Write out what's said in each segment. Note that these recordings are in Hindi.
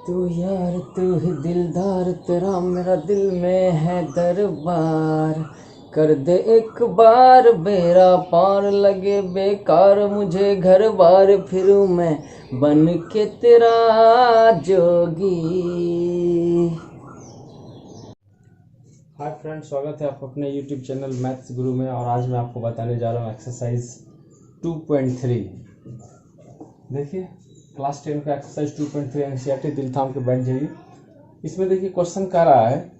तू यार तू ही दिलदार, तेरा मेरा दिल में है दरबार। कर दे एक बार बेरा पार, लगे बेकार मुझे घर बार, फिरूं मैं बन के तेरा जोगी। हाय फ्रेंड्स, स्वागत है आपका अपने यूट्यूब चैनल मैथ्स गुरु में। और आज मैं आपको बताने जा रहा हूँ एक्सरसाइज 2.3। देखिए, क्लास 10 का एक्सरसाइज 2.3 एनसीईआरटी दिल थाम के बैठ जाइए। इसमें देखिए क्वेश्चन कह रहा है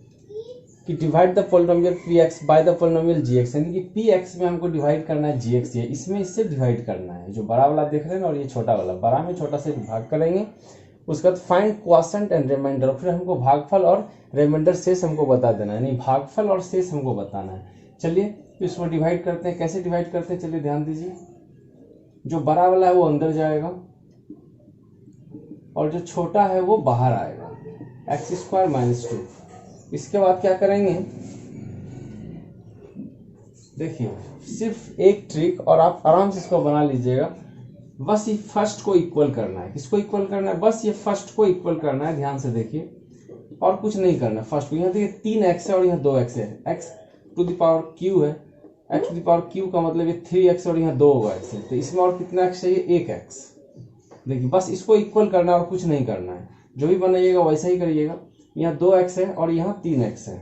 कि divide the polynomial p x by the polynomial g x, यानी कि पी एक्स में हमको डिवाइड करना है जी एक्स, इसमें इससे डिवाइड करना है। जो बड़ा वाला देख रहे हैं और ये छोटा वाला, बड़ा में छोटा से भाग करेंगे। उसके बाद फाइंड क्वोशंट एंड रिमाइंडर, फिर हमको भागफल और रिमाइंडर शेष हमको बता देना है, यानी भागफल और शेष हमको बताना है। चलिए इसको डिवाइड करते हैं। कैसे डिवाइड करते हैं चलिए ध्यान दीजिए। जो बड़ा वाला है वो अंदर जाएगा और जो छोटा है वो बाहर आएगा, एक्स स्क्वायर माइनस 2। इसके बाद क्या करेंगे, देखिए सिर्फ एक ट्रिक और आप आराम से इसको बना लीजिएगा। बस ये फर्स्ट को इक्वल करना है। किसको इक्वल करना है? बस ये फर्स्ट को इक्वल करना है। ध्यान से देखिए, और कुछ नहीं करना है। फर्स्ट को, यहाँ देखिए 3x है और यहाँ 2x है, x to the power q है। x to the power q का मतलब ये 3x और यहाँ 2x है, तो इसमें और कितना x चाहिए? 1x। देखिए बस इसको इक्वल करना है और कुछ नहीं करना है। जो भी बनाइएगा वैसा ही करिएगा। यहाँ 2x है और यहाँ 3x है,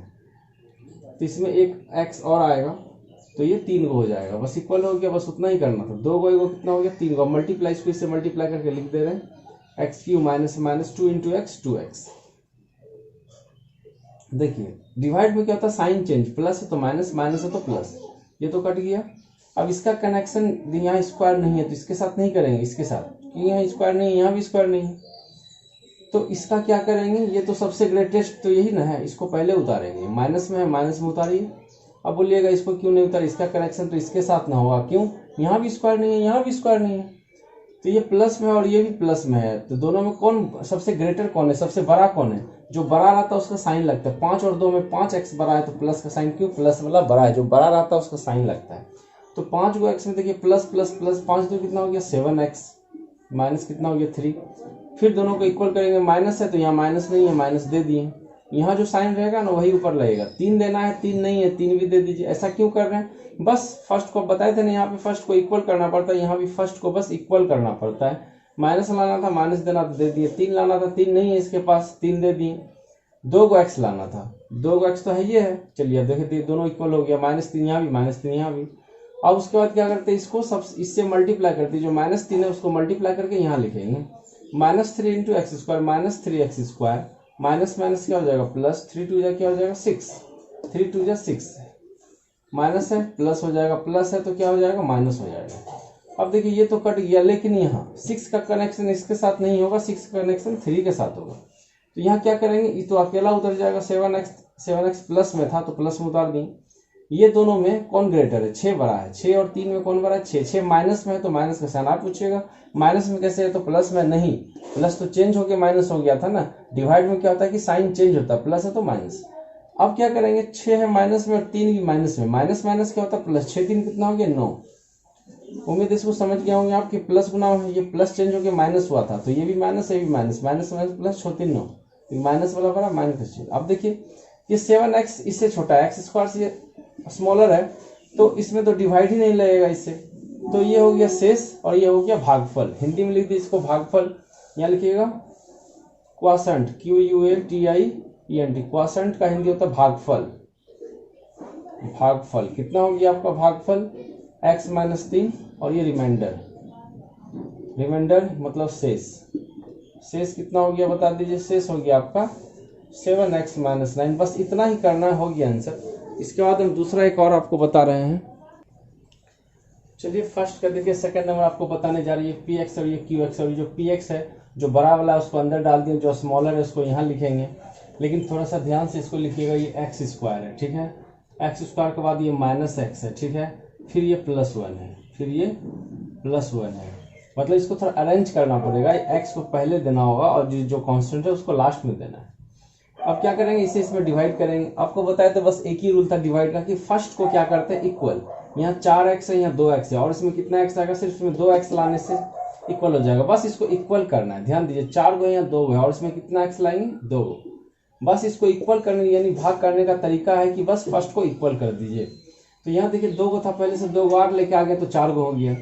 तो इसमें एक x और आएगा, तो ये 3 को हो जाएगा। बस इक्वल हो गया, बस उतना ही करना था। 2 को कितना हो गया? 3 को। मल्टीप्लाई, इसको इससे मल्टीप्लाई करके लिख दे रहे हैं x Q minus minus 2 into x 2x। देखिए डिवाइड में क्या होता है? साइन चेंज, प्लस है तो माइनस, माइनस है तो प्लस, ये तो कट गया। अब इसका कनेक्शन यहाँ स्क्वायर नहीं है तो इसके साथ नहीं करेंगे, इसके साथ, क्योंकि यहाँ स्क्वायर नहीं है, यहाँ भी स्क्वायर नहीं है। तो इसका क्या करेंगे? ये तो सबसे ग्रेटेस्ट तो यही ना है, इसको पहले उतारेंगे। माइनस में है, माइनस में उतारिए। अब बोलिएगा इसको क्यों नहीं उतार? इसका कनेक्शन तो इसके साथ ना होगा, क्यों? यहाँ भी स्क्वायर नहीं है, यहाँ भी स्क्वायर नहीं है, तो ये प्लस में और ये भी प्लस में है। तो दोनों में कौन सबसे ग्रेटर कौन है? सबसे बड़ा कौन है? जो बड़ा रहता है उसका साइन लगता है। 5 और 2 में 5x बड़ा है तो प्लस का साइन, क्यों? प्लस वाला बड़ा है, जो बड़ा रहता है उसका साइन लगता है। तो 5 को x में देखिए प्लस प्लस प्लस, 5 तो कितना हो गया? 7x, माइनस कितना हो गया? 3। फिर दोनों को इक्वल करेंगे। माइनस है तो यहाँ माइनस नहीं है, माइनस दे दिए। यहाँ जो साइन रहेगा ना वही ऊपर लगेगा। 3 देना है, 3 नहीं है, 3 भी दे दीजिए। ऐसा क्यों कर रहे हैं? बस फर्स्ट को बताए थे ना, यहाँ पे फर्स्ट को इक्वल करना पड़ता है, यहाँ भी फर्स्ट को बस इक्वल करना पड़ता है। माइनस लाना था, माइनस देना था, दे दिए। 3 लाना था, 3 नहीं है इसके पास, 3 दे दिए। 2 को x लाना था, 2 को x तो है, ये है। चलिए अब देखिए दोनों इक्वल हो गया। -3 यहाँ भी, -3 यहाँ भी। अब उसके बाद क्या करते हैं? इसको सब इससे मल्टीप्लाई करते हैं। जो -3 है उसको मल्टीप्लाई करके यहाँ लिखेंगे। -3 into x square, -3x square, minus minus क्या हो जाएगा? प्लस। 3 2 जा क्या हो जाएगा? 6, 3 2 जा 6। माइनस है प्लस हो जाएगा, प्लस है तो क्या हो जाएगा? माइनस हो जाएगा। अब देखिए ये तो कट गया, लेकिन यहाँ 6 का कनेक्शन इसके साथ नहीं होगा, 6 का कनेक्शन 3 के साथ होगा। तो यहाँ क्या करेंगे? ये तो अकेला उतर जाएगा। 7x प्लस में था तो प्लस में उतार दी। ये दोनों में कौन ग्रेटर है? 6 बड़ा है। 6 और 3 में कौन बड़ा है? 6। 6 माइनस में है तो माइनस का साइन। आप पूछिएगा माइनस में कैसे है? तो प्लस में नहीं, प्लस तो चेंज होके माइनस हो गया था ना। डिवाइड में क्या होता है कि साइन चेंज होता है, प्लस है तो माइनस। अब क्या करेंगे? 6 है माइनस में और 3 भी माइनस में। माइनस माइनस क्या होता है? प्लस। 6 3 कितना हो गया? 9। उम्मीद इसको समझ गया होंगे आप कि प्लस गुना है, ये प्लस चेंज होकर माइनस हुआ था, तो ये भी माइनस, ये भी minus, minus minus plus, 6 3 9, minus वाला बड़ा, माइनस। अब देखिए ये 7x इससे छोटा है, एक्स स्क्वायर से स्मॉलर है, तो इसमें तो डिवाइड ही नहीं लगेगा इससे। तो ये हो गया शेष और ये हो गया भागफल। हिंदी में लिख दी इसको भागफल। यहाँ लिखिएगा क्वोशंट, QUATIENT। क्वोशंट का हिंदी होता है भागफल। भागफल कितना हो गया आपका? भागफल x - 3 और ये रिमाइंडर। रिमाइंडर मतलब शेष। शेष कितना हो गया बता दीजिए? शेष हो गया आपका 7x - 9। बस इतना ही करना हो गया आंसर। इसके बाद हम दूसरा एक और आपको बता रहे हैं। चलिए फर्स्ट का देखिए, सेकंड नंबर आपको बताने जा रही है पी एक्स और ये क्यू एक्स। और जो पी एक्स है, जो बड़ा वाला है उसको अंदर डाल दिए, जो स्मॉलर है उसको यहाँ लिखेंगे। लेकिन थोड़ा सा ध्यान से इसको लिखिएगा। ये एक्स स्क्वायर है, ठीक है। एक्स स्क्वायर के बाद ये -x है, ठीक है। फिर ये +1 है, फिर ये +1 है। मतलब इसको थोड़ा अरेंज करना पड़ेगा। एक्स को पहले देना होगा और जो कॉन्स्टेंट है उसको लास्ट में देना है। अब क्या करेंगे? इसे इसमें डिवाइड करेंगे। आपको बताया था बस एक ही रूल था डिवाइड का कि फर्स्ट को क्या करते हैं? इक्वल। यहाँ 4x है, यहाँ 2x है, और इसमें कितना x आएगा? सिर्फ इसमें 2x लाने से इक्वल हो जाएगा। बस इसको इक्वल करना है, ध्यान दीजिए 4 गो यहाँ 2 गो है और इसमें कितना एक्स लाएंगे 2 गो। बस इसको इक्वल करने यानी भाग करने का तरीका है कि बस फर्स्ट को इक्वल कर दीजिए। तो यहाँ देखिए 2 गो था पहले से, 2 गो और लेके आ गए तो 4 गो हो गया।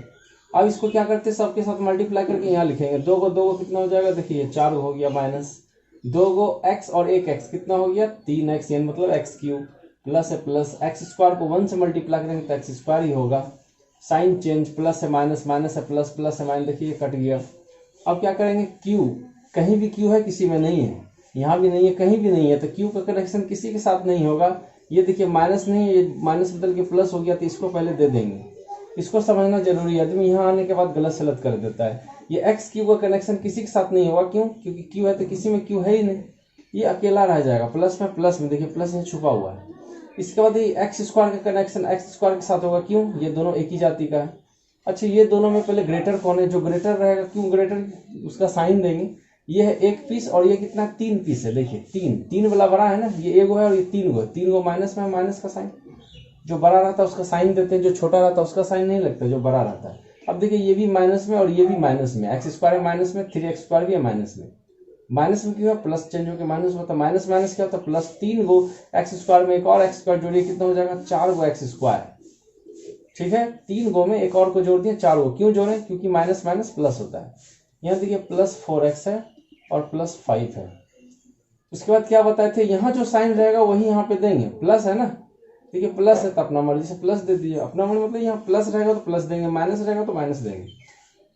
अब इसको क्या करते हैं सबके साथ मल्टीप्लाई करके यहाँ लिखेंगे 2 गो कितना हो जाएगा, देखिए 4 गो हो गया माइनस 2 गो एक्स और 1 एक्स कितना हो गया 3 एक्स, यानी मतलब एक्स क्यूब प्लस है प्लस एक्स स्क्वायर को 1 से मल्टीप्लाई करेंगे तो एक्स स्क्वायर ही होगा। साइन चेंज प्लस है माइनस, माइनस है प्लस, प्लस है माइनस, देखिए कट गया। अब क्या करेंगे क्यू, कहीं भी क्यू है किसी में नहीं है, यहाँ भी नहीं है कहीं भी नहीं है, तो क्यू का कनेक्शन किसी के साथ नहीं होगा। ये देखिए माइनस नहीं है, ये माइनस बदल के प्लस हो गया तो इसको पहले दे देंगे। इसको समझना जरूरी है, आदमी यहाँ आने के बाद गलत सलत कर देता है। ये एक्स क्यू का कनेक्शन किसी के साथ नहीं होगा, क्यों? क्योंकि क्यू है तो किसी में क्यू है ही नहीं, ये अकेला रह जाएगा प्लस में, देखिए प्लस यहाँ छुपा हुआ है। इसके बाद ये एक्स स्क्वायर का कनेक्शन एक्स स्क्वायर के साथ होगा, क्यों? ये दोनों एक ही जाति का है। अच्छा ये दोनों में पहले ग्रेटर कौन है, जो ग्रेटर रहेगा, क्यों ग्रेटर, उसका साइन देंगे। ये है 1 पीस और ये कितना 3 पीस है, देखिए 3 वाला बड़ा है ना, ये 1 गो है और ये 3 गो माइनस में, माइनस का साइन, जो बड़ा रहता है उसका साइन देते हैं, जो छोटा रहता है उसका साइन नहीं लगता, जो बड़ा रहता है। अब देखिए ये भी माइनस में और ये भी माइनस में, एक्स स्क्वायर है माइनस में, 3x स्क्वायर भी है माइनस में। माइनस में क्यों है, प्लस चेंज होकर माइनस होता है, माइनस माइनस क्या होता है प्लस। 3 गो एक्स स्क्वायर में एक और एक्स स्क्वायर जोड़िए कितना हो जाएगा 4 गो एक्स स्क्वायर, ठीक है। 3 गो में एक और को जोड़ दिए 4 गो, क्यों जोड़े, क्योंकि माइनस माइनस प्लस होता है। यहाँ देखिए प्लस 4x है और प्लस 5 है। उसके बाद क्या बताए थे, यहाँ जो साइन रहेगा वही यहाँ पे देंगे, प्लस है ना, देखिए प्लस है तो अपना मर्जी से प्लस दे दीजिए, अपना मर्जी मतलब यहाँ प्लस रहेगा तो प्लस देंगे, माइनस रहेगा तो माइनस देंगे।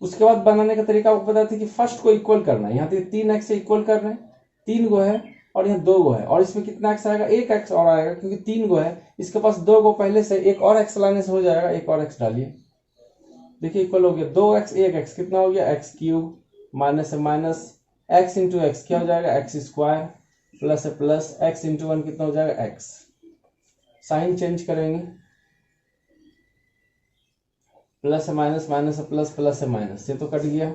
उसके बाद बनाने का तरीका आपको बताया था कि फर्स्ट को इक्वल करना है। यहाँ पे 3x से इक्वल कर रहे हैं, 3 गो है और यहाँ 2 गो है और इसमें कितना एक्स आएगा, 1 एक्स और आएगा, क्योंकि 3 गो है, इसके पास 2 गो पहले से, एक और एक्स लाने से हो जाएगा, एक और एक्स डालिए, देखिए इक्वल हो गया 2x 1 एक्स कितना हो गया एक्स क्यूब, माइनस है माइनस, एक्स इंटू एक्स क्या हो जाएगा एक्स स्क्वायर, प्लस है प्लस, एक्स इंटू 1 कितना हो जाएगा एक्स। साइन चेंज करेंगे, प्लस है माइनस, माइनस है प्लस, प्लस है माइनस, ये तो कट गया।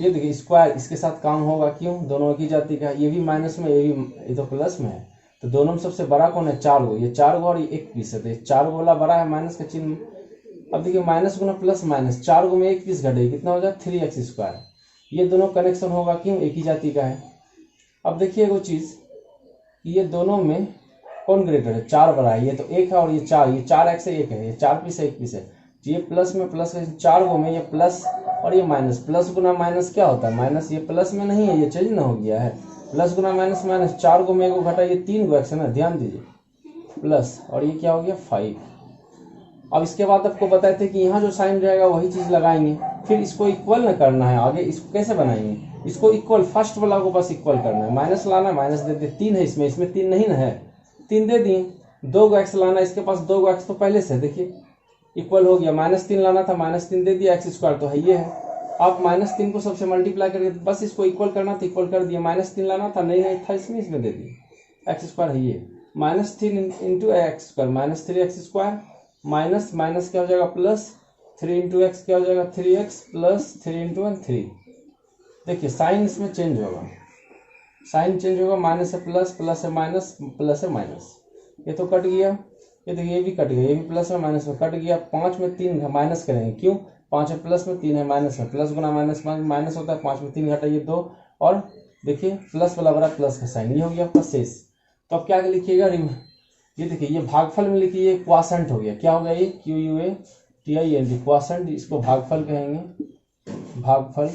ये देखिए स्क्वायर इसके साथ काम होगा, क्यों, दोनों की जाति का, ये भी माइनस में ये तो प्लस में है, तो दोनों में सबसे बड़ा कौन है 4 गो, ये 4 गो और ये 1 पीस है, तो ये 4 गो वाला बड़ा है, माइनस का चिन्ह। अब देखिए माइनस गुना प्लस माइनस, 4 गो में 1 पीस घटेगी कितना हो जाए 3x स्क्वायर, ये दोनों कनेक्शन होगा, क्यों, एक ही जाति का है। अब देखिए वो चीज, ये दोनों में कौन ग्रेटर है, 4 बड़ा है, ये तो 1 है और ये 4, ये 4x से 1 है, ये 4 पीस है 1 पीस है, ये प्लस में प्लस है, 4 गो में ये प्लस और ये माइनस, प्लस गुना माइनस क्या होता है माइनस, ये प्लस में नहीं है, ये चेंज ना हो गया है, प्लस गुना माइनस माइनस, 4 गो में 1 घटा, ये 3 गो एक्स है ना, ध्यान दीजिए प्लस, और ये क्या हो गया 5। अब इसके बाद आपको बताए थे कि यहाँ जो साइन रहेगा वही चीज लगाएंगे, फिर इसको इक्वल न करना है, आगे इसको कैसे बनाएंगे, इसको इक्वल, फर्स्ट वाला को बस इक्वल करना है, माइनस लाना है, माइनस दे दे, 3 है इसमें 3 नहीं ना है, 3 दे दिए, 2 गो एक्स लाना है, इसके पास 2 गो एक्स तो पहले से, देखिए इक्वल हो गया, -3 लाना था, -3 दे दिया, एक्स स्क्वायर तो है ये है। आप -3 को सबसे मल्टीप्लाई करके बस इसको इक्वल करना था, इक्वल कर दिया, -3 लाना था, नहीं था इसमें दे दिया, एक्स स्क्वायर है ये, -3 into x square, -3x square, minus minus क्या हो जाएगा प्लस, 3 इंटू एक्स क्या हो जाएगा 3x प्लस 3 इंटू 1 3। देखिए साइन इसमें चेंज होगा, साइन चेंज होगा, माइनस है प्लस, प्लस है माइनस, प्लस है माइनस, ये तो कट गया, ये देखिए ये भी कट गया, ये भी प्लस में माइनस में कट गया। 5 में 3 माइनस करेंगे, क्यों, 5 है प्लस में, 3 है माइनस में, प्लस गुना माइनस माइनस होता है, 5 में 3 घटाइए 2, और देखिए प्लस वाला बड़ा प्लस का साइन, ये हो गया आपका शेष। तो अब क्या लिखिएगा, ये देखिए ये भागफल में लिखिए, क्वासेंट हो गया, क्या हो गया ये QUATINT क्वासेंट, इसको भागफल कहेंगे, भागफल,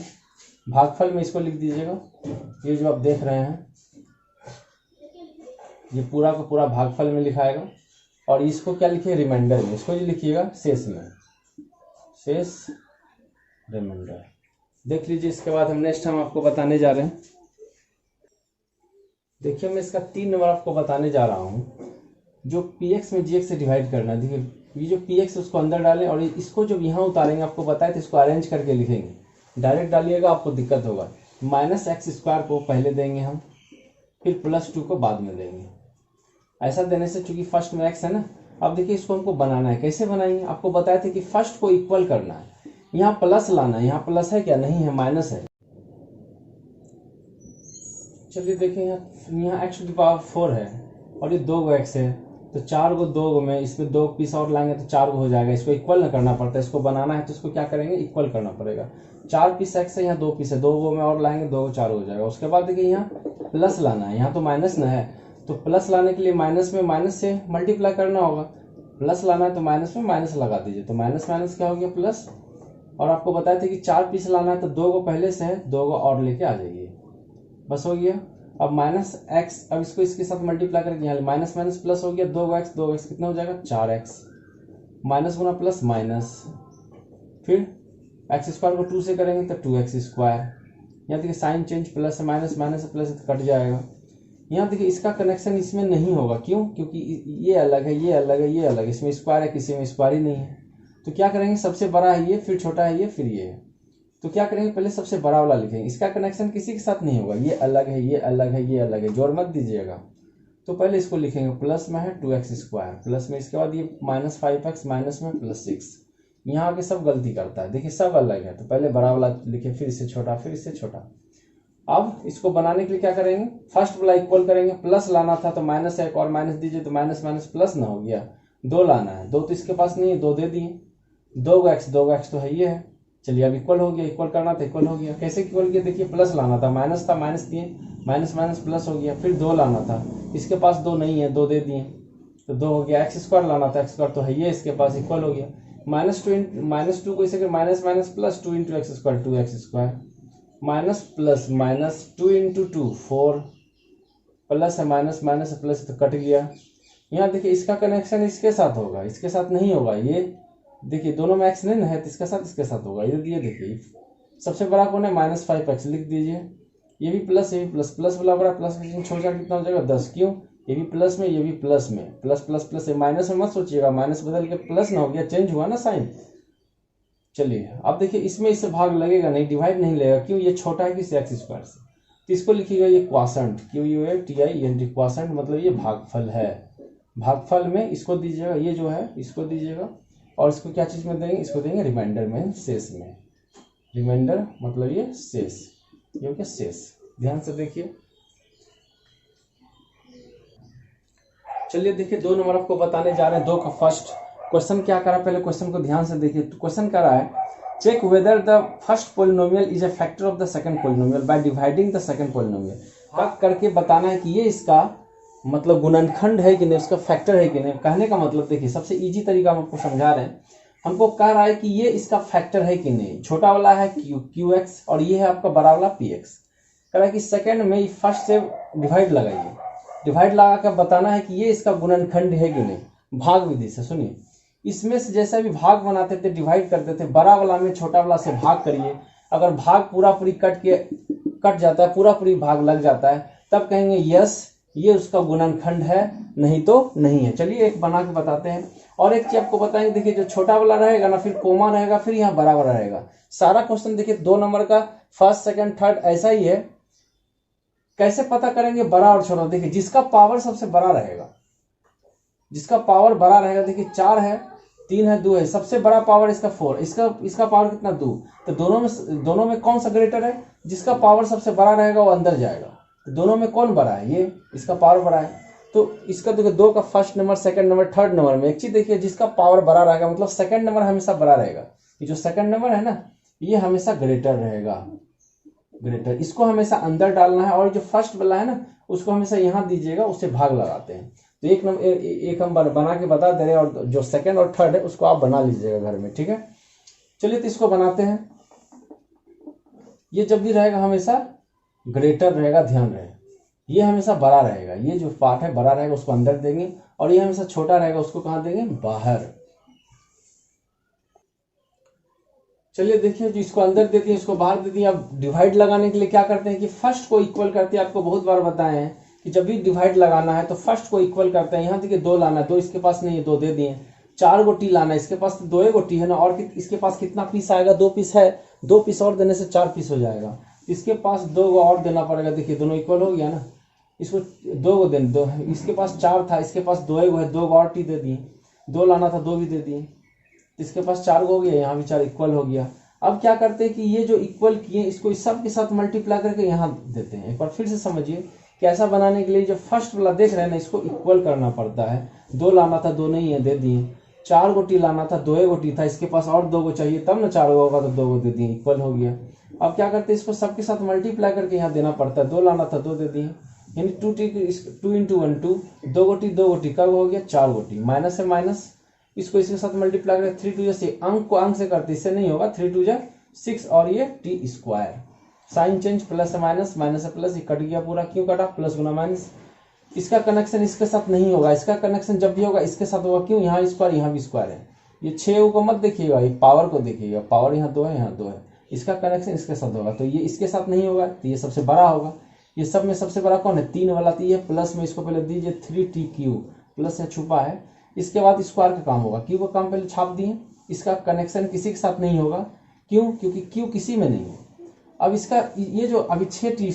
भागफल में इसको लिख दीजिएगा, ये जो आप देख रहे हैं ये पूरा का पूरा भागफल में लिखाएगा, और इसको क्या लिखिए रिमाइंडर में, इसको जो लिखिएगा शेष में, शेष रिमाइंडर। देख लीजिए इसके बाद हम नेक्स्ट हम आपको बताने जा रहे हैं, देखिए मैं इसका 3 नंबर आपको बताने जा रहा हूँ, जो px में gx से डिवाइड करना है। देखिए ये जो px है उसको अंदर डालें और इसको जब यहाँ उतारेंगे, आपको बताए तो इसको अरेंज करके लिखेंगे, डायरेक्ट डालिएगा आपको दिक्कत होगा। -x स्क्वायर को पहले देंगे हम, फिर +2 को बाद में देंगे, ऐसा देने से चूंकि फर्स्ट में x है ना। अब देखिए इसको हमको बनाना है, कैसे बनाएंगे, आपको बताए थे कि फर्स्ट को इक्वल करना है, यहाँ प्लस लाना है, यहाँ प्लस है क्या, नहीं है माइनस है। चलिए देखिए यहाँ x⁴ है और ये 2 गो x है, तो 4 गो 2 गो में इसमें 2 पीस और लाएंगे तो 4 गो हो जाएगा, इसको इक्वल ना करना पड़ता है, इसको बनाना है तो इसको क्या करेंगे इक्वल करना पड़ेगा। 4 पीस एक्स है, यहाँ 2 पीस है, 2 वो में और लाएंगे, 2 4 हो जाएगा। उसके बाद देखिए यहाँ प्लस लाना है, यहाँ तो माइनस ना है, तो प्लस लाने के लिए माइनस में माइनस से मल्टीप्लाई करना होगा। प्लस लाना है तो माइनस में माइनस लगा दीजिए, तो माइनस माइनस क्या हो गया प्लस। और आपको बताए थे कि 4 पीस लाना है तो 2 को पहले से है, 2 को और लेके आ जाइए, बस हो गया। अब माइनस एक्स, अब इसको इसके साथ मल्टीप्लाई करके यहाँ माइनस माइनस प्लस हो गया, 2x कितना हो जाएगा 4x, माइनस गुना प्लस माइनस, फिर एक्स स्क्वायर को 2 से करेंगे तो 2x स्क्वायर। यहाँ देखिए साइन चेंज, प्लस है माइनस, माइनस से प्लस कट जाएगा। यहाँ देखिए इसका कनेक्शन इसमें नहीं होगा, क्यों? क्योंकि ये अलग है, ये अलग है, ये अलग है, इसमें स्क्वायर है, किसी में स्क्वायर ही नहीं है। तो क्या करेंगे, सबसे बड़ा है ये, फिर छोटा है ये, फिर ये है, तो क्या करेंगे पहले सबसे बड़ा वाला लिखेंगे। इसका कनेक्शन किसी के साथ नहीं होगा, ये अलग है, ये अलग है, ये अलग है, जोड़ मत दीजिएगा। तो पहले इसको लिखेंगे, प्लस में है 2x स्क्वायर, प्लस में इसके बाद ये माइनस 5x, माइनस में प्लस 6। यहाँ आके सब गलती करता है, देखिए सब अलग है, तो पहले बड़ा वाला लिखे, फिर इससे छोटा, फिर इससे छोटा। अब इसको बनाने के लिए क्या करेंगे, फर्स्ट वाला इक्वल करेंगे, प्लस लाना था तो माइनस है, एक और माइनस दीजिए तो माइनस माइनस प्लस ना हो गया। 2 लाना है, 2 तो इसके पास नहीं है, 2 दे दिए, 2x तो है ये है। चलिए अब इक्वल हो गया, इक्वल करना था, इक्वल हो गया। कैसे इक्वल किया, देखिए प्लस लाना था, माइनस था, माइनस दिए, माइनस माइनस प्लस हो गया। फिर 2 लाना था, इसके पास 2 नहीं है, 2 दे दिए तो 2 हो गया। एक्स स्क्वायर लाना था, एक्स स्क्वायर तो है ये इसके पास, इक्वल हो गया। -2 को इसे minus minus plus 2 into x square, 2x square, minus plus minus 2 into 2 4, plus है माइनस, माइनस प्लस तो कट गया। यहाँ देखिए इसका कनेक्शन इसके साथ होगा, इसके साथ नहीं होगा। ये देखिए दोनों में एक्स नहीं है तो इसके साथ होगा। ये देखिए सबसे बड़ा कौन है, -5x लिख दीजिए। ये भी प्लस, ये भी प्लस, प्लस वाला बड़ा, प्लस का छोड़ जाएगा, कितना हो जाएगा 10। क्यों, ये भी प्लस में, ये भी प्लस में, प्लस प्लस प्लस, माइनस में मत सोचिएगा, माइनस बदल के प्लस ना हो गया, चेंज हुआ ना साइन। चलिए अब देखिए इसमें इससे भाग लगेगा नहीं, डिवाइड नहीं लगेगा, क्यों, ये छोटा है किसी एक्स स्क्वायर से, तो इसको लिखिएगा ये क्वासेंट, QUATIENT, क्वासेंट मतलब ये भागफल है। भागफल में इसको दीजिएगा, ये जो है इसको दीजिएगा, और इसको क्या चीज में देंगे, इसको देंगे रिमाइंडर में, शेष में। रिमाइंडर मतलब ये शेष, ये हो गया शेष। ध्यान से देखिए, चलिए देखिए 2 नंबर आपको बताने जा रहे हैं। 2 का फर्स्ट क्वेश्चन क्या करा, पहले क्वेश्चन को ध्यान से देखिए। तो क्वेश्चन करा है, check whether the first polynomial is a factor of the second polynomial by dividing the second polynomial. Cut करके बताना है कि ये इसका मतलब गुणनखंड है कि नहीं, उसका फैक्टर है कि नहीं। कहने का मतलब देखिए सबसे इजी तरीका हम आपको समझा रहे हैं। हमको कह रहा है कि ये इसका फैक्टर है कि नहीं। छोटा वाला है QX और ये है आपका बड़ा वाला PX। कह रहा है कि सेकंड में फर्स्ट से डिवाइड लगाइए, डिवाइड लगा कर बताना है कि ये इसका गुणनखंड है कि नहीं, भाग विधि से। सुनिए, इसमें से जैसे भी भाग बनाते थे, डिवाइड करते थे, बड़ा वाला में छोटा वाला से भाग करिए। अगर भाग पूरा पूरी कट जाता है, पूरा पूरी भाग लग जाता है, तब कहेंगे यस ये उसका गुणनखंड है, नहीं तो नहीं है। चलिए एक बना के बताते हैं। और एक चीज आपको बताएंगे, देखिए जो छोटा वाला रहेगा ना, फिर कोमा रहेगा, फिर यहाँ बड़ा वाला रहेगा। सारा क्वेश्चन देखिए 2 नंबर का फर्स्ट सेकंड थर्ड ऐसा ही है। कैसे पता करेंगे बड़ा और छोटा, देखिए जिसका पावर सबसे बड़ा रहेगा, जिसका पावर बड़ा रहेगा, देखिए 4 है, 3 है, 2 है, सबसे बड़ा पावर इसका 4, इसका पावर कितना 2, तो दोनों में कौन सा ग्रेटर है, जिसका पावर सबसे बड़ा रहेगा वो अंदर जाएगा। तो दोनों में कौन बड़ा है, ये इसका पावर बड़ा है। तो इसका देखिए 2 का first number, second number, third number में एक चीज देखिए, जिसका पावर बड़ा रहेगा मतलब सेकंड नंबर हमेशा बड़ा रहेगा। ये जो सेकंड नंबर है ना, ये हमेशा ग्रेटर रहेगा, ग्रेटर। इसको हमेशा अंदर डालना है, और जो फर्स्ट वाला है ना उसको हमेशा यहाँ दीजिएगा, उससे भाग लगाते हैं। तो एक हम बना के बता दे रहे हैं, और जो सेकंड और थर्ड है उसको आप बना लीजिएगा घर में, ठीक है। चलिए तो इसको बनाते हैं। ये जब भी रहेगा हमेशा ग्रेटर रहेगा, ध्यान रहे, ये हमेशा बड़ा रहेगा। ये जो पार्ट है बड़ा रहेगा, उसको अंदर देंगे, और ये हमेशा छोटा रहेगा, उसको कहाँ देंगे, बाहर। चलिए देखिए, जो इसको अंदर दे दिए, इसको बाहर दे दिए। अब डिवाइड लगाने के लिए क्या करते हैं कि फर्स्ट को इक्वल करते हैं। आपको बहुत बार बताए हैं कि जब भी डिवाइड लगाना है तो फर्स्ट को इक्वल करते हैं। यहाँ देखिए 2 लाना है, 2 इसके पास नहीं है, 2 दे दिए। 4 गोटी लाना है, इसके पास तो 2 गोटी है ना, और इसके पास कितना पीस आएगा, 2 पीस है, 2 पीस और देने से 4 पीस हो जाएगा। इसके पास 2 और देना पड़ेगा। देखिए दोनों इक्वल हो गया ना, इसको 2 को देना, 2 इसके पास 4 था, इसके पास 2 है, 2 और टी दे दिए। 2 लाना था, 2 भी दे दिए, इसके पास 4 हो गया, यहाँ भी 4 इक्वल हो गया। अब क्या करते हैं कि ये जो इक्वल किए इसको इस सब के साथ मल्टीप्लाई करके यहाँ देते हैं। एक बार फिर से समझिए, कैसा बनाने के लिए जो फर्स्ट वाला देख रहे हैं ना, इसको इक्वल करना पड़ता है। 2 लाना था, 2 नहीं है, दे दिए। 4 गोटी लाना था, 2 गोटी था, इसके पास और 2 गो चाहिए तब ना 4 होगा, तो 2 गो दे दिए, इक्वल हो गया। अब क्या करते हैं, इसको सबके साथ मल्टीप्लाई करके यहाँ देना पड़ता है, 2 लाना था 2 दे दिए, यानी 2 इंटू 1 2, 2 गोटी कब हो गया 4 गोटी, माइनस है माइनस, इसको इसके साथ मल्टीप्लाई करें, 3 2 से अंक को अंक से करते, इससे नहीं होगा, 3 2 6 और ये t square, sign change, plus है माइनस, माइनस है प्लस, ये कट गया पूरा, क्यों कटा, प्लस गुना माइनस। इसका कनेक्शन इसके साथ नहीं होगा, इसका कनेक्शन जब भी होगा इसके साथ होगा, क्यों, यहाँ स्क्वायर यहाँ भी स्क्वायर है, ये 6 को मत देखिएगा, ये पावर को देखिएगा, पावर यहाँ 2 है यहाँ 2 है, इसका कनेक्शन इसके साथ होगा, तो ये इसके साथ नहीं होगा, तो ये सबसे बड़ा होगा। ये सब में सबसे बड़ा कौन है, 3 वाला, तो ये प्लस में इसको पहले दीजिए 3t3, प्लस यहाँ छुपा है, इसके बाद स्क्वायर का काम होगा, क्यू का काम पहले छाप दिए, इसका कनेक्शन किसी के साथ नहीं होगा, क्यों, क्योंकि क्यू किसी में नहीं है। अब इसका ये जो अभी 6t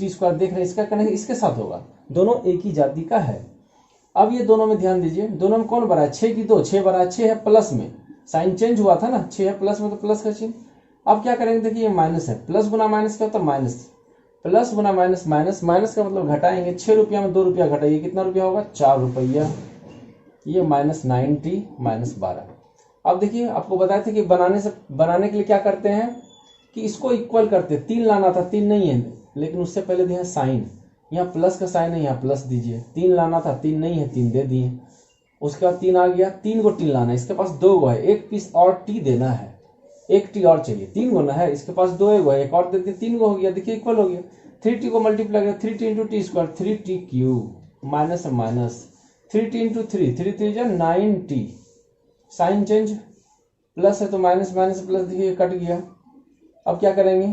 स्क्वायर देख रहे हैं, इसका कनेक्शन इसके साथ होगा, दोनों एक ही जाति का है। अब ये दोनों में ध्यान दीजिए, दोनों में कौन बड़ा है, 6 की 2, 6 बड़ा है, 6 है प्लस में, साइन चेंज हुआ था ना, 6 है प्लस में तो प्लस का चिन्ह। अब क्या करेंगे, देखिए ये माइनस है, प्लस गुना माइनस क्या होता है, माइनस, प्लस गुना माइनस, माइनस माइनस का मतलब घटाएंगे, 6 रुपया में 2 रुपया घटाइए, कितना रुपया होगा, 4 रुपया, ये माइनस 9t माइनस 12। अब देखिए आपको बताया था कि बनाने के लिए क्या करते हैं कि इसको इक्वल करते, 3 लाना था, 3 नहीं है, लेकिन उससे पहले दिया साइन, यहाँ प्लस का साइन है, यहाँ प्लस दीजिए, 3 लाना था, 3 नहीं है, 3 दे दिए, उसके बाद 3 आ गया, 3 को 3 लाना है, इसके पास 2 गो है, एक पीस और टी देना है, एक टी और चाहिए, 3 गो ना है, इसके पास 2 गो है, एक और दे दिए, 3 गो हो गया, देखिए इक्वल हो गया, 3t को मल्टीप्लाई किया, 3t into T square, 3t cube, minus है माइनस, 3t इंटू 3, 3 3 जा 9t, साइन चेंज, प्लस है तो माइनस माइनस प्लस, देखिए कट गया। अब क्या करेंगे,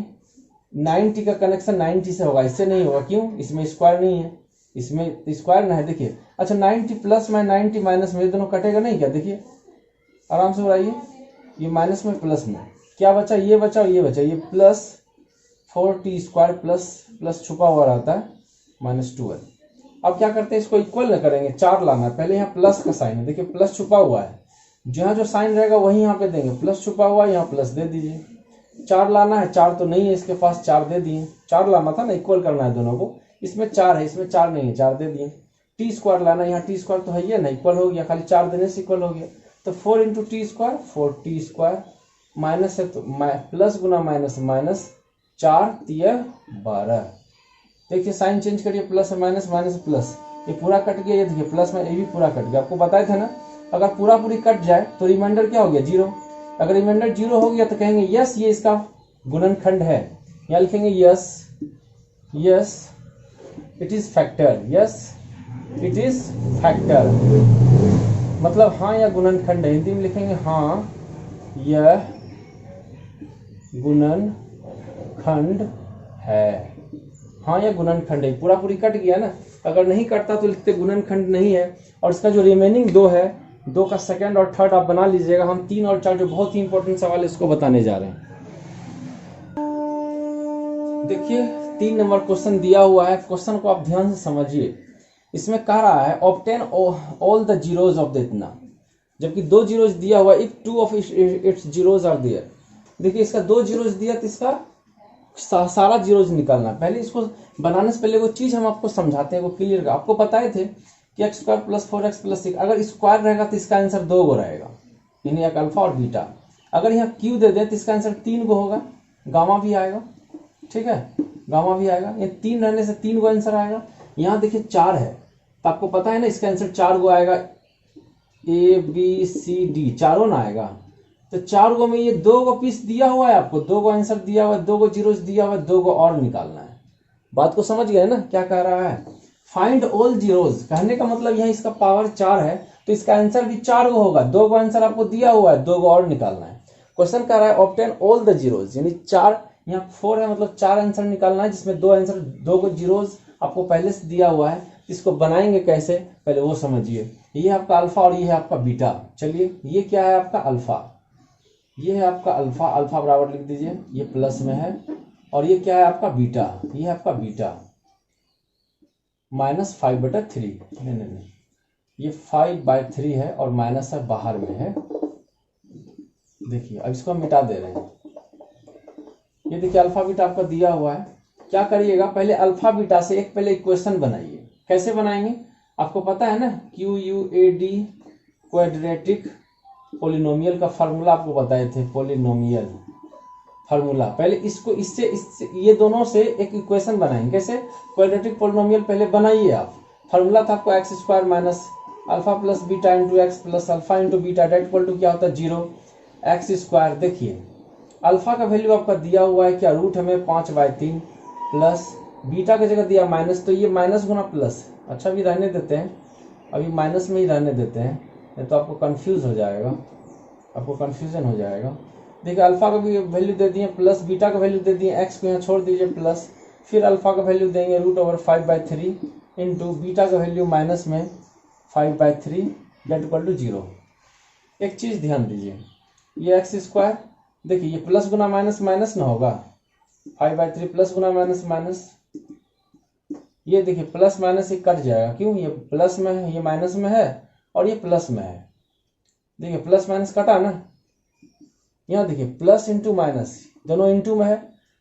9t का कनेक्शन 9t से होगा, इससे नहीं होगा, क्यों, इसमें स्क्वायर नहीं है, इसमें स्क्वायर ना है, देखिए, अच्छा 9t प्लस में 9t माइनस में, ये दोनों कटेगा नहीं क्या, देखिए आराम से बढ़ाइए, ये माइनस में प्लस में क्या बचा, ये बचा और ये बचा, ये प्लस 4t स्क्वायर प्लस छुपा हुआ रहता है माइनस 12। अब क्या करते हैं, इसको इक्वल न करेंगे, 4 लाना है, पहले यहाँ प्लस का साइन है, देखिए प्लस छुपा हुआ है, जहाँ जो साइन रहेगा वही यहाँ पे देंगे, प्लस छुपा हुआ है, यहाँ प्लस दे दीजिए, 4 लाना है, 4 तो नहीं है इसके पास, 4 दे दिए, 4 लाना था ना, इक्वल करना है दोनों को, इसमें 4 है, इसमें 4 नहीं है, 4 दे दिए, टी स्क्वायर लाना है, यहाँ टी स्क्वायर तो है ही ना, इक्वल हो गया, खाली 4 देने से इक्वल हो गया, तो 4 into T square, 4t square, minus है तो प्लस गुना माइनस माइनस, 4 तिया 12, देखिए साइन चेंज करिए, प्लस माइनस माइनस प्लस, ये पूरा कट गया, ये देखिए प्लस में ये भी पूरा कट गया, आपको बताया था ना, अगर पूरा पूरी कट जाए तो रिमाइंडर क्या हो गया, 0, अगर रिमाइंडर 0 हो गया तो कहेंगे यस ये इसका गुणनखंड है, या लिखेंगे yes yes it is factor, yes it is factor, मतलब हाँ या गुणनखंड है, हिंदी में लिखेंगे हाँ यह गुणनखंड है, हाँ या गुणनखंड है, पूरा पूरी कट गया ना, अगर नहीं कटता तो लिखते गुणनखंड नहीं है, और इसका जो रिमेनिंग 2 है, 2 का सेकंड और थर्ड आप बना लीजिएगा, हम 3 और 4 जो बहुत ही इंपॉर्टेंट सवाल है इसको बताने जा रहे हैं। देखिए 3 नंबर क्वेश्चन दिया हुआ है, क्वेश्चन को आप ध्यान से समझिए, इसमें कह रहा है obtain all the zeros of the इतना, जबकि 2 जीरोज दिया हुआ, if 2 of its zeros are there, देखिए इसका 2 जीरोज दिया तो इसका सारा जीरोज निकालना, पहले इसको बनाने से पहले वो चीज हम आपको समझाते हैं, वो क्लियर का, आपको बताए थे कि x square plus 4x plus 6, अगर स्क्वायर रहेगा तो इसका आंसर 2 गो रहेगा, यानी एक अल्फा और बीटा, अगर यहाँ q दे दें तो इसका आंसर 3 गो होगा, गामा भी आएगा, ठीक है, गामा भी आएगा, ये 3 रहने से 3 गो आंसर आएगा, यहाँ देखिए 4 है तो आपको पता है ना इसका आंसर 4 गो आएगा, A B C D चारों ना आएगा, तो 4 गो में ये 2 गो पीस दिया हुआ है आपको, 2 गो आंसर दिया हुआ है, 2 गो जीरोस दिया हुआ है, 2 गो और निकालना है, बात को समझ गए ना क्या कह रहा है, फाइंड ऑल जीरोस, कहने का मतलब यहाँ इसका पावर 4 है तो इसका आंसर भी 4 गो होगा, 2 गो आंसर आपको दिया हुआ है, 2 गो और निकालना है, क्वेश्चन कह रहा है ऑब्टेन ऑल द जीरोस, यानी 4, यहाँ 4 है मतलब 4 आंसर निकालना है, जिसमें 2 आंसर 2 गो जीरोस आपको पहले से दिया हुआ है, इसको बनाएंगे कैसे पहले वो समझिए, ये आपका अल्फा और ये है आपका बीटा, चलिए ये क्या है आपका अल्फा, ये है आपका अल्फा, अल्फा बराबर लिख दीजिए, ये प्लस में है, और ये क्या है आपका बीटा, ये है आपका बीटा -5/3, नहीं ये 5/3 है और माइनस है बाहर में है, देखिए अब इसको हम मिटा दे रहे हैं, ये देखिए अल्फा बीटा आपका दिया हुआ है, क्या करिएगा पहले अल्फा बीटा से एक पहले इक्वेशन बनाइए, कैसे बनाएंगे आपको पता है ना, QUAD क्वाड्रेटिक पोलिनोमियल का फार्मूला आपको बताए थे, पोलिनोमियल फार्मूला। पहले इससे ये दोनों से एक इक्वेशन बनाएंगे। कैसे? क्वाड्रेटिक पोलिनोमियल पहले बनाइए आप। फार्मूला था आपको x square minus alpha plus beta into x plus alpha into beta that equal to क्या होता है 0 एक्स स्क्वायर। देखिए अल्फा का वैल्यू आपका दिया हुआ है क्या, रूट हमें 5/3 प्लस बीटा की जगह दिया माइनस, तो ये माइनस गुना प्लस। अच्छा अभी रहने देते हैं, अभी माइनस में ही रहने देते हैं, नहीं तो आपको कंफ्यूज हो जाएगा, आपको कंफ्यूजन हो जाएगा। देखिए अल्फा का भी वैल्यू दे दिए प्लस बीटा का वैल्यू दे दिए, एक्स को यहाँ छोड़ दीजिए प्लस, फिर अल्फा का वैल्यू देंगे √5/3 इंटू बीटा का वैल्यू माइनस में 5/3 डेट इक्वल टू 0। एक चीज़ ध्यान दीजिए, ये एक्स स्क्वायर, देखिए ये प्लस गुना माइनस माइनस ना होगा, 5/3 प्लस गुना माइनस माइनस, ये देखिए प्लस माइनस ये कट जाएगा, क्यों? ये प्लस में है, ये माइनस में है और ये प्लस में है। देखिए प्लस माइनस कटा ना, यहाँ देखिए प्लस इंटू माइनस दोनों इंटू में है,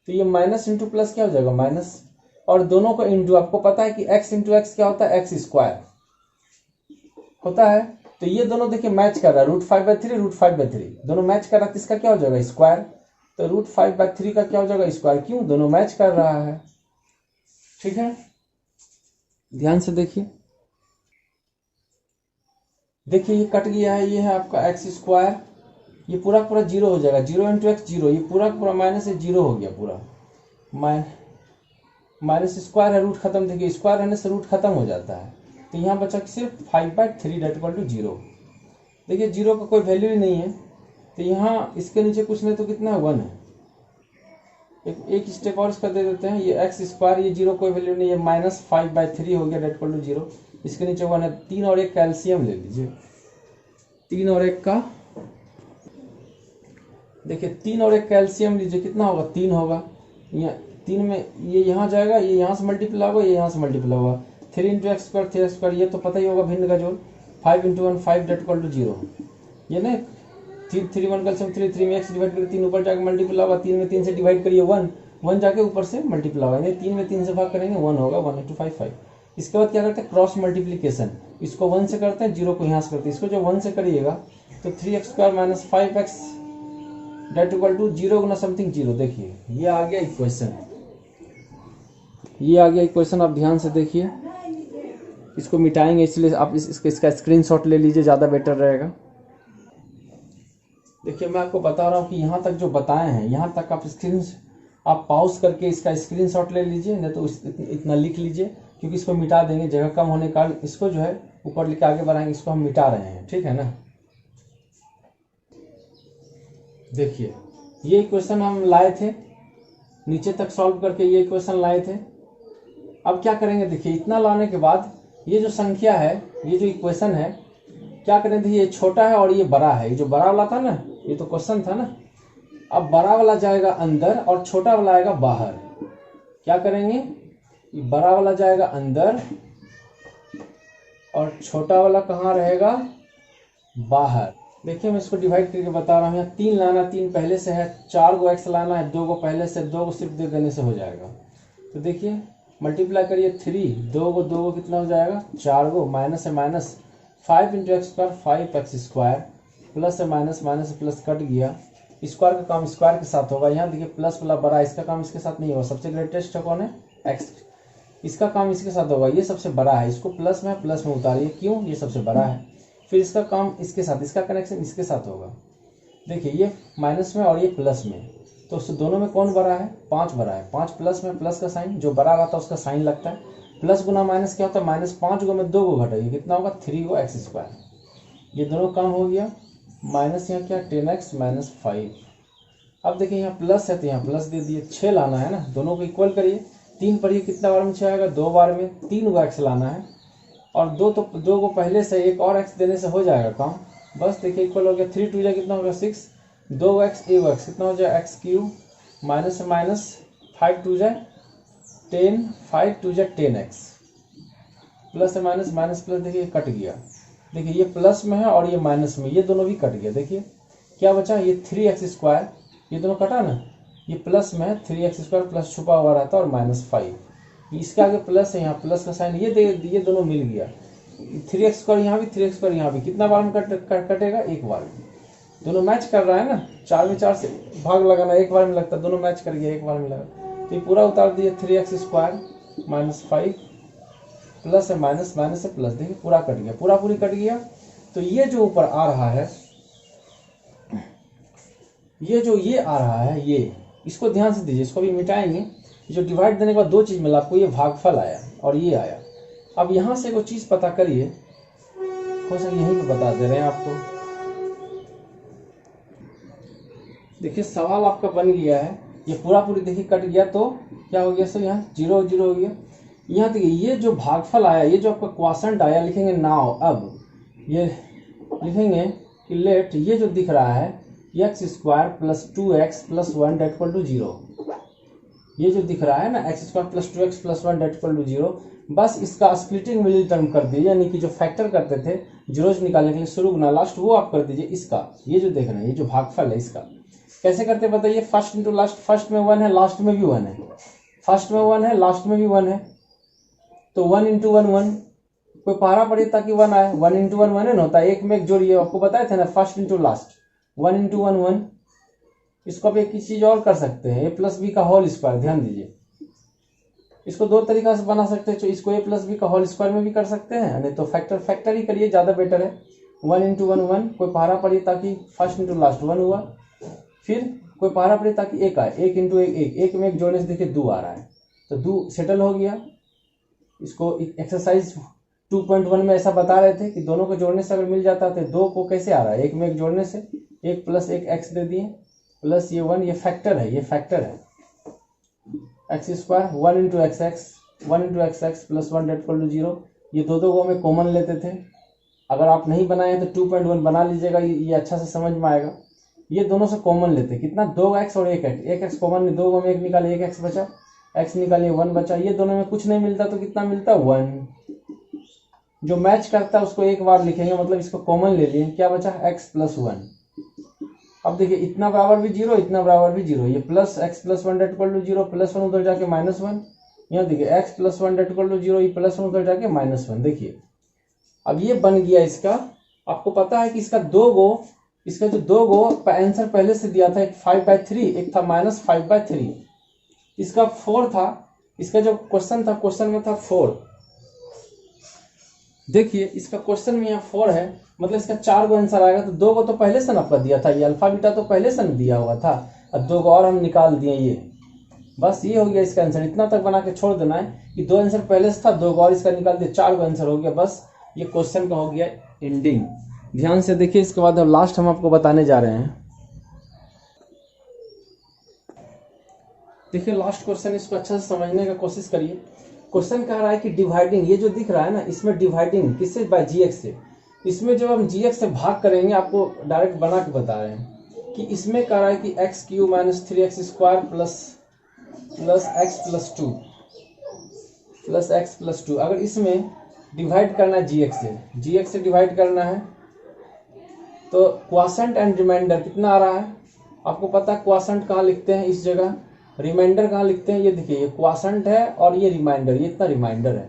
तो ये माइनस इंटू प्लस क्या हो जाएगा माइनस, और दोनों को इंटू। आपको पता है कि x इंटू एक्स क्या होता है, एक्स स्क्वायर होता है। तो ये दोनों देखिए मैच कर रहा है, √5/3 दोनों मैच कर रहा है, तो इसका क्या हो जाएगा स्क्वायर। तो √5/3 का क्या हो जाएगा स्क्वायर, क्यों? दोनों मैच कर रहा है। ठीक है, ध्यान से देखिए, देखिए ये कट गया है, ये है आपका एक्स स्क्वायर, ये पूरा पूरा 0 हो जाएगा, 0 इंटू एक्स 0, ये पूरा पूरा माइनस से 0 हो गया पूरा, माइनस स्क्वायर है, रूट खत्म। देखिए स्क्वायर रहने से रूट खत्म हो जाता है, तो यहाँ बचा सिर्फ 5/3 डेट इक्वल टू 0। देखिए 0 का कोई वैल्यू ही नहीं है, तो यहाँ इसके नीचे कुछ नहीं तो कितना है 1 है। एक स्टेप और इसका दे देते हैं, ये एक्स स्क्वायर, ये 0 कोई वैल्यू नहीं है, -5/3 हो गया डेट इक्वल टू 0। इसके नीचे 1 है, 3 और 1 कैल्शियम ले लीजिए, 3 और 1 का देखिए 3 और 1 कैल्शियम लीजिए, कितना होगा 3 होगा। यहाँ 3 में ये यहाँ जाएगा, ये यहाँ से मल्टीप्लाई होगा, ये यहाँ से मल्टीप्लाई होगा, 3 into x square 3x square, ये तो पता ही होगा भिन्न का जोड़, 5 इंटू 1 5 डेट इक्वल टू 0। ये ना 3 1 कैल्शियम 3 में एक्स डिवाइड करिए, 3 ऊपर जाकर मल्टीप्लाई होगा, 3 में 3 से डिवाइड करिए 1 जाके ऊपर से मल्टीप्लाई होगा, 3 में 3 से भाग करेंगे 1 होगा, 1 इंटू 5 इसके बाद क्या करते हैं क्रॉस मल्टीप्लीकेशन, इसको 1 से करते हैं, 0 को यहाँ से करते हैं, इसको जो 1 से करिएगा तो 3x square minus 5x that equal to 0 गुना समथिंग 0। देखिए ये आ गया इक्वेशन, ये आ गया इक्वेशन। आप ध्यान से देखिए, इसको मिटाएंगे, इसलिए आप इसका स्क्रीनशॉट ले लीजिए, ज़्यादा बेटर रहेगा। देखिए मैं आपको बता रहा हूँ कि यहाँ तक जो बताए हैं, यहाँ तक आप पॉज करके इसका स्क्रीनशॉट ले लीजिए, नहीं तो इतना लिख लीजिए, क्योंकि इसको मिटा देंगे, जगह कम होने के कारण इसको जो है ऊपर लिख के आगे बढ़ाएंगे, इसको हम मिटा रहे हैं, ठीक है ना। देखिए ये इक्वेशन हम लाए थे, नीचे तक सॉल्व करके ये इक्वेशन लाए थे। अब क्या करेंगे, देखिए इतना लाने के बाद ये जो संख्या है, ये जो इक्वेशन है, क्या करें, देखिए ये छोटा है और ये बड़ा है, ये जो बड़ा वाला था ना, ये तो क्वेश्चन था ना, अब बड़ा वाला जाएगा अंदर और छोटा वाला आएगा बाहर। क्या करेंगे, बड़ा वाला जाएगा अंदर और छोटा वाला कहाँ रहेगा, बाहर। देखिए मैं इसको डिवाइड करके बता रहा हूँ, यहाँ 3 लाना, 3 पहले से है, 4 को एक्स लाना है, 2 को पहले से, 2 को सिर्फ दे देने से हो जाएगा। तो देखिए मल्टीप्लाई करिए 3, 2 को कितना हो जाएगा 4 को, माइनस है minus 5 into x square 5x square, plus है माइनस माइनस प्लस कट गया, स्क्वायर का काम स्क्वायर के साथ होगा। यहाँ देखिए प्लस वाला बड़ा, इसका काम इसके साथ नहीं होगा, सबसे ग्रेटेस्ट कौन है एक्स, इसका काम इसके साथ होगा, ये सबसे बड़ा है, इसको प्लस में उतारिए, क्यों, ये सबसे बड़ा है। फिर इसका काम इसके साथ, इसका कनेक्शन इसके साथ होगा। देखिए ये माइनस में और ये प्लस में, तो उससे दोनों में कौन बड़ा है, 5 बड़ा है, 5 प्लस में, प्लस का साइन जो बड़ा रहता है उसका साइन लगता है, प्लस गुना माइनस क्या होता है, -5 को में 2 को घटाइए, कितना होगा 3 को एक्स स्क्वायर, ये दोनों काम हो गया, माइनस यहाँ क्या 10x माइनस 5। अब देखिए यहाँ प्लस है तो यहाँ प्लस दे दिए, 6 लाना है ना, दोनों को इक्वल करिए, 3 पढ़िए कितना बार में 6 आएगा, 2 बार में, 3 को एक्स लाना है, और 2 को पहले से एक और एक्स देने से हो जाएगा काम, बस देखिए इक्वल हो गया, 3 2 कितना होगा 6, 2x 1x कितना हो जाए एक्स क्यूब, माइनस से माइनस 5 2 10, 5 2 10x, प्लस से माइनस माइनस प्लस, देखिए कट गया, देखिए ये प्लस में है और ये माइनस में, ये दोनों भी कट गया। देखिए क्या बचा, ये 3x स्क्वायर, ये दोनों कटा ना, ये प्लस में है, 3x स्क्वायर प्लस छुपा हुआ रहता है और -5, इसके आगे प्लस है, यहाँ प्लस का साइन, ये दोनों मिल गया, 3x स्क्वायर यहाँ भी 3x स्क्वायर यहाँ भी, कितना बार में कटेगा, एक बार। दोनों मैच कर रहा है ना, 4 में 4 से भाग लगाना एक बार में लगता है, दोनों मैच कर गया एक बार में लगा। तो ये पूरा उतार दिए 3x² माइनस 5 प्लस है माइनस, माइनस से प्लस, देखिए पूरा कट गया, पूरा पूरी कट गया। तो ये जो ऊपर आ रहा है, ये आ रहा है, ये इसको ध्यान से दीजिए, इसको भी मिटाएंगे। जो डिवाइड देने के बाद दो चीज मिला आपको, ये भागफल आया और ये आया। अब यहां से कोई चीज पता करिए, हो सके यहीं पे बता दे रहे हैं आपको। देखिए सवाल आपका बन गया है, ये पूरा पूरी देखिए कट गया, तो क्या हो गया सर, यहाँ 0 0 हो गया। यहाँ देखिए ये जो भागफल आया, ये जो आपका क्वाशंट आया, लिखेंगे नाउ, अब ये लिखेंगे कि लेट, ये जो दिख रहा है x² plus 2x plus 1 that equal to 0, ये जो दिख रहा है ना x² plus 2x plus 1 that equal to 0, बस इसका स्प्लिटिंग मिडिल टर्म कर दीजिए, यानी कि जो फैक्टर करते थे जीरोज निकालने के लिए शुरू गुना लास्ट, वो आप कर दीजिए। इसका ये जो देख रहे हैं, ये जो भागफल है, इसका कैसे करते बताइए, फर्स्ट इंटू लास्ट, फर्स्ट में 1 है लास्ट में भी 1 है, फर्स्ट में 1 है लास्ट में भी 1 है, तो 1 इंटू 1 1, कोई पहाड़ा पड़े ताकि 1 आए, 1 इंटू 1 1 होता है, एक में एक जोड़िए, आपको बताए थे ना फर्स्ट इंटू लास्ट, 1 इंटू 1 1। इसको आप एक चीज और कर सकते हैं, a प्लस बी का होल स्क्वायर, ध्यान दीजिए, इसको दो तरीका से बना सकते हैं, तो इसको a प्लस बी का होल स्क्वायर में भी कर सकते हैं, नहीं तो फैक्टर ही करिए, ज्यादा बेटर है। 1 इंटू 1 1, कोई पहाड़ा पड़ी ताकि फर्स्ट इंटू लास्ट 1 हुआ, फिर कोई पहाड़ा पड़ी ताकि 1 आए, 1 इंटू 1 1, एक में एक जोड़ने से देखिए 2 आ रहा है, तो 2 सेटल हो गया। इसको एक्सरसाइज 2.1 में ऐसा बता रहे थे कि दोनों को जोड़ने से अगर मिल जाता तो 2 को कैसे आ रहा है, एक में एक जोड़ने से, 1 प्लस 1 x दे दिए, प्लस ये 1, ये फैक्टर है, ये फैक्टर है, x² 1 into x plus 1 that equal to 0। ये दो को हमें कॉमन लेते थे, अगर आप नहीं बनाए तो 2.1 बना लीजिएगा, ये अच्छा से समझ में आएगा। ये दोनों से कॉमन लेते, कितना 2x और 1x, 1x कॉमन में 2 में 1 निकाले, 1x बचा, x निकालिए 1 बचा, ये दोनों में कुछ नहीं मिलता तो कितना मिलता 1, जो मैच करता है उसको एक बार लिखेंगे, मतलब इसको कॉमन ले लिए, क्या बचा x प्लस 1। अब देखिए इतना बराबर भी 0, इतना बराबर भी 0, ये plus x plus 1 that equal to 0, plus 1 उधर जाके माइनस 1, यहाँ देखिए x plus 1 that equal to 0, ये प्लस 1 उधर जाके माइनस 1, देखिए अब ये बन गया इसका। आपको पता है कि इसका इसका जो 2 गो आंसर पहले से दिया था, एक 5/3, एक था -5/3, इसका 4 था, इसका जो क्वेश्चन था, क्वेश्चन में था 4, देखिए इसका क्वेश्चन में यहाँ 4 है, मतलब इसका 4 गो आंसर आएगा, तो 2 गो तो पहले से आपका दिया था, ये अल्फा बीटा तो पहले से दिया हुआ था, अब 2 गो और हम निकाल दिए, ये बस ये हो गया इसका आंसर। इतना तक बना के छोड़ देना है कि 2 आंसर पहले से था, 2 गो और इसका निकाल दिया, 4 गो आंसर हो गया, बस ये क्वेश्चन का हो गया एंडिंग। ध्यान से देखिए, इसके बाद अब लास्ट हम आपको बताने जा रहे हैं। देखिए लास्ट क्वेश्चन, इसको अच्छा से समझने का कोशिश करिए। क्वेश्चन कह रहा है कि डिवाइडिंग, ये जो दिख रहा है ना, इसमें डिवाइडिंग किससे, बाय gx से, इसमें जब हम gx से भाग करेंगे, आपको डायरेक्ट बना के बता रहे हैं कि इसमें कह रहा है कि x³ minus 3x² plus x plus 2, अगर इसमें डिवाइड करना है gx से डिवाइड करना है, तो क्वाशंट एंड रिमाइंडर कितना आ रहा है, आपको पता है क्वाशंट कहाँ लिखते हैं, इस जगह, रिमाइंडर कहाँ लिखते हैं, ये देखिए ये क्वाशंट है और ये रिमाइंडर, ये इतना रिमाइंडर है।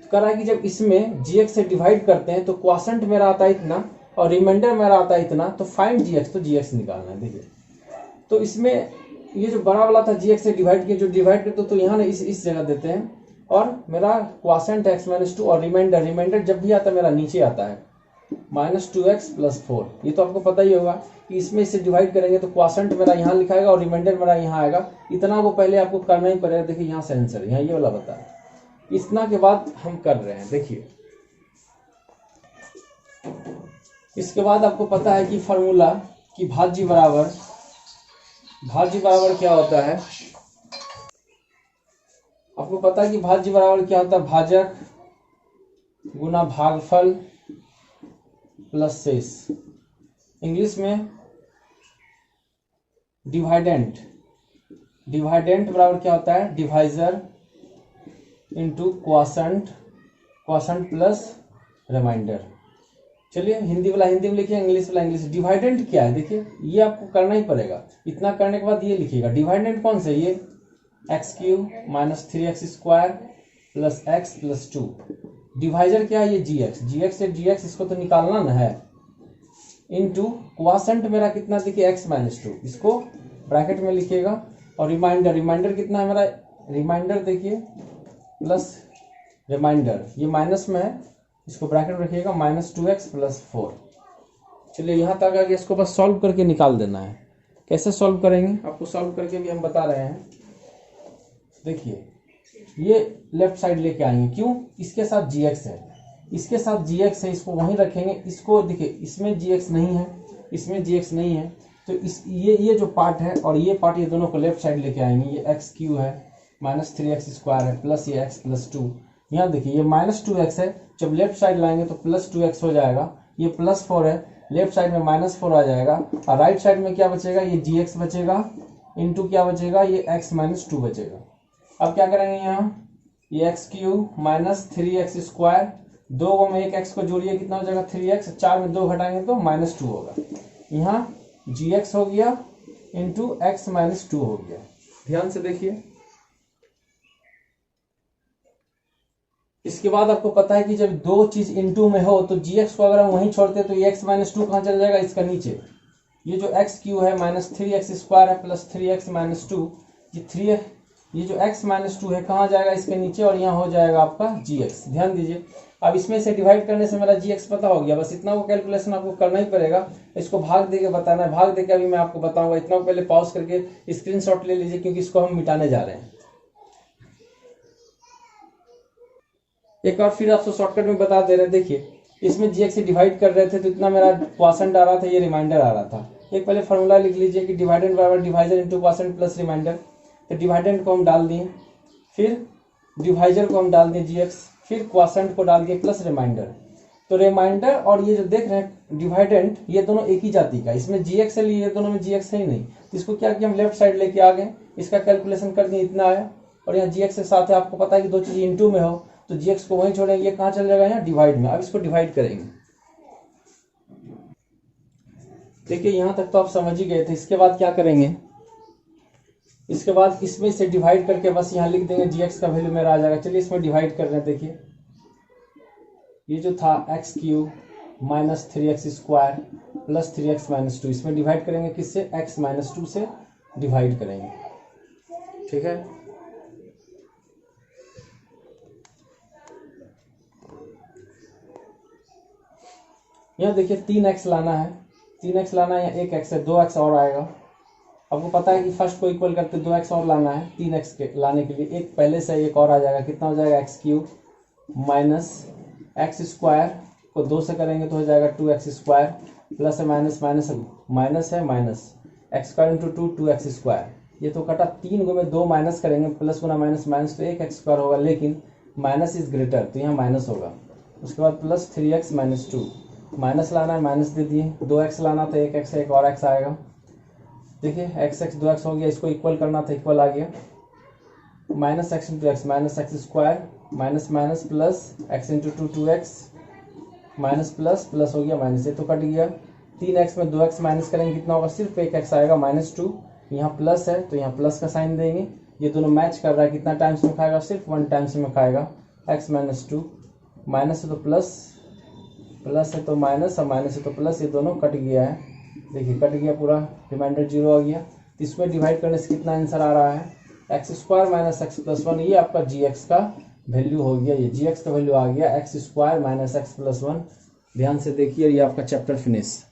तो कह रहा है कि जब इसमें gx से डिवाइड करते हैं तो क्वाशंट मेरा आता है इतना और रिमाइंडर मेरा आता है इतना, तो फाइंड gx, तो gx निकालना है। देखिए तो इसमें ये जो बड़ा वाला था gx से डिवाइड किया, जो डिवाइड करते तो यहाँ ना इस जगह देते हैं, और मेरा क्वाशंट x-2 और रिमाइंडर जब भी आता है मेरा नीचे आता है -2x प्लस 4। ये तो आपको पता ही होगा कि इसमें इसे डिवाइड करेंगे तो क्वाशंट मेरा यहाँ लिखाएगा और रिमाइंडर मेरा यहाँ आएगा, इतना वो पहले आपको करना ही पड़ेगा। देखिए यहाँ से आंसर, यहाँ ये वाला बता है, इतना के बाद हम कर रहे हैं। देखिए इसके बाद आपको पता है कि फार्मूला कि भाज्य बराबर क्या होता है, आपको पता है कि भाज्य बराबर क्या होता है, भाजक गुना भागफल प्लस शेष, इंग्लिश में डिवाइडेंट बराबर क्या होता है, डिवाइजर इंटू क्वाशंट प्लस रिमाइंडर। चलिए हिंदी वाला हिंदी में लिखिए, इंग्लिश वाला इंग्लिश। डिवाइडेंट क्या है, देखिए ये आपको करना ही पड़ेगा, इतना करने के बाद ये लिखिएगा। डिवाइडेंट कौन से, ये x³ minus 3x² plus x plus 2। Divisor क्या है, ये gx से gx, इसको तो निकालना ना है, इंटू क्वासेंट मेरा कितना देखिए x माइनस 2, इसको ब्रैकेट में लिखिएगा। और रिमाइंडर कितना है मेरा, रिमाइंडर देखिए प्लस रिमाइंडर, ये माइनस में है, इसको ब्रैकेट में रखिएगा -2x + 4। चलिए यहाँ तक आ गया, इसको बस सॉल्व करके निकाल देना है। कैसे सॉल्व करेंगे आपको सॉल्व करके भी हम बता रहे हैं। देखिए ये लेफ्ट साइड लेके आएंगे, क्यों, इसके साथ gx है, इसके साथ gx है, इसको वहीं रखेंगे। इसको देखिए इसमें gx नहीं है, इसमें gx नहीं है, तो इस ये जो पार्ट है और ये पार्ट, ये दोनों को लेफ्ट साइड लेके आएंगे। ये x³ है, -3x² है, प्लस ये x + 2। यहाँ देखिए ये -2x है, जब लेफ्ट साइड लाएंगे तो +2x हो जाएगा। ये +4 है, लेफ्ट साइड में -4 आ जाएगा, और राइट साइड में क्या बचेगा, ये gx बचेगा, इंटू क्या बचेगा, ये x - 2 बचेगा। अब क्या करेंगे, यहाँ ये x³ - 3x², 2 में एक x को जोड़िए, कितना हो जाएगा 3x, 4 में 2 घटाएंगे तो -2 होगा। यहाँ gx हो गया इंटू x - 2 हो गया। ध्यान से देखिए, इसके बाद आपको पता है कि जब दो चीज इंटू में हो तो gx को अगर हम वहीं छोड़ते तो ये x - 2 कहाँ चल जाएगा, इसका नीचे। ये जो x³ है -3x² है प्लस 3x - 2, ये जो x - 2 है कहाँ जाएगा, इसके नीचे, और यहाँ हो जाएगा आपका gx। ध्यान दीजिए, अब इसमें से डिवाइड करने से मेरा gx पता हो गया, बस इतना को कैलकुलेशन आपको करना ही पड़ेगा। इसको भाग देके बताना है, भाग देके अभी मैं आपको बताऊंगा। इतना को पहले पॉज करके स्क्रीनशॉट ले लीजिए, क्योंकि इसको हम मिटाने जा रहे हैं। एक और फिर आपको शॉर्टकट में बता दे रहे हैं। देखिए इसमें gx से डिवाइड कर रहे थे तो इतना मेरा क्वासेंट आ रहा था, ये रिमाइंडर आ रहा था। एक पहले फॉर्मूला लिख लीजिए कि डिवाइडेंड बराबर डिवाइजर इंटू क्वासेंट प्लस रिमाइंडर। तो डिवाइडेंड को हम डाल दिए, फिर डिवाइजर को हम डाल दिए gx, फिर क्वासेंट को डाल दिए प्लस रिमाइंडर। तो रिमाइंडर और ये जो देख रहे हैं डिवाइडेंड, ये दोनों एक ही जाति का, इसमें gx है, ये दोनों में gx है ही नहीं, तो इसको क्या किया हम लेफ्ट साइड लेके आ गए, इसका कैलकुलेशन कर दिए, इतना आया। और यहाँ gx के साथ है, आपको पता है कि दो चीज इंटू में हो तो gx को वहीं छोड़ेंगे, ये कहाँ चल जाएगा, यहाँ डिवाइड में। अब इसको डिवाइड करेंगे। देखिए यहाँ तक तो आप समझ ही गए थे। इसके बाद क्या करेंगे, इसके बाद इसमें से डिवाइड करके बस यहाँ लिख देंगे, gx का वैल्यू मेरा आ जाएगा। चलिए इसमें डिवाइड कर रहे हैं। देखिए ये जो था x³ - 3x² प्लस 3x - 2, इसमें डिवाइड करेंगे किससे, x - 2 से डिवाइड करेंगे, ठीक है। यहाँ देखिए 3x लाना है, 3x लाना है, यहाँ 1x है, 2x और आएगा। आपको पता है कि फर्स्ट को इक्वल करते 2x और लाना है, 3x के लाने के लिए एक पहले से एक और आ जाएगा। कितना हो जाएगा, x³ - x² को 2 से करेंगे तो हो जाएगा 2x² प्लस है माइनस है माइनस x² इंटू 2x²। ये तो कटा, 3 को में 2 माइनस करेंगे, प्लस गुना माइनस माइनस तो 1x² होगा, लेकिन माइनस इज ग्रेटर तो यहाँ माइनस होगा। उसके बाद प्लस 3x - 2, माइनस लाना है, माइनस दे दिए, 2x लाना था, 1x एक और x आएगा। देखिए x 2x हो गया, इसको इक्वल करना था, इक्वल आ गया। -x into x -x² minus minus plus x into 2x minus plus plus हो गया माइनस, ये तो कट गया। 3x में 2x माइनस करेंगे, कितना होगा, सिर्फ 1x आएगा, -2। यहाँ प्लस है तो यहाँ प्लस का साइन देंगे। ये दोनों मैच कर रहा है, कितना टाइम्स में खाएगा, सिर्फ 1 टाइम्स में खाएगा। x - 2, माइनस है तो प्लस, प्लस है तो माइनस, और माइनस है तो प्लस, ये दोनों कट गया है। देखिए कट गया पूरा, रिमाइंडर 0 आ गया। तो इसमें डिवाइड करने से कितना आंसर आ रहा है, x² - x + 1, ये आपका gx का वैल्यू हो गया। ये gx का वैल्यू आ गया x² - x + 1। ध्यान से देखिए, ये आपका चैप्टर फिनिश।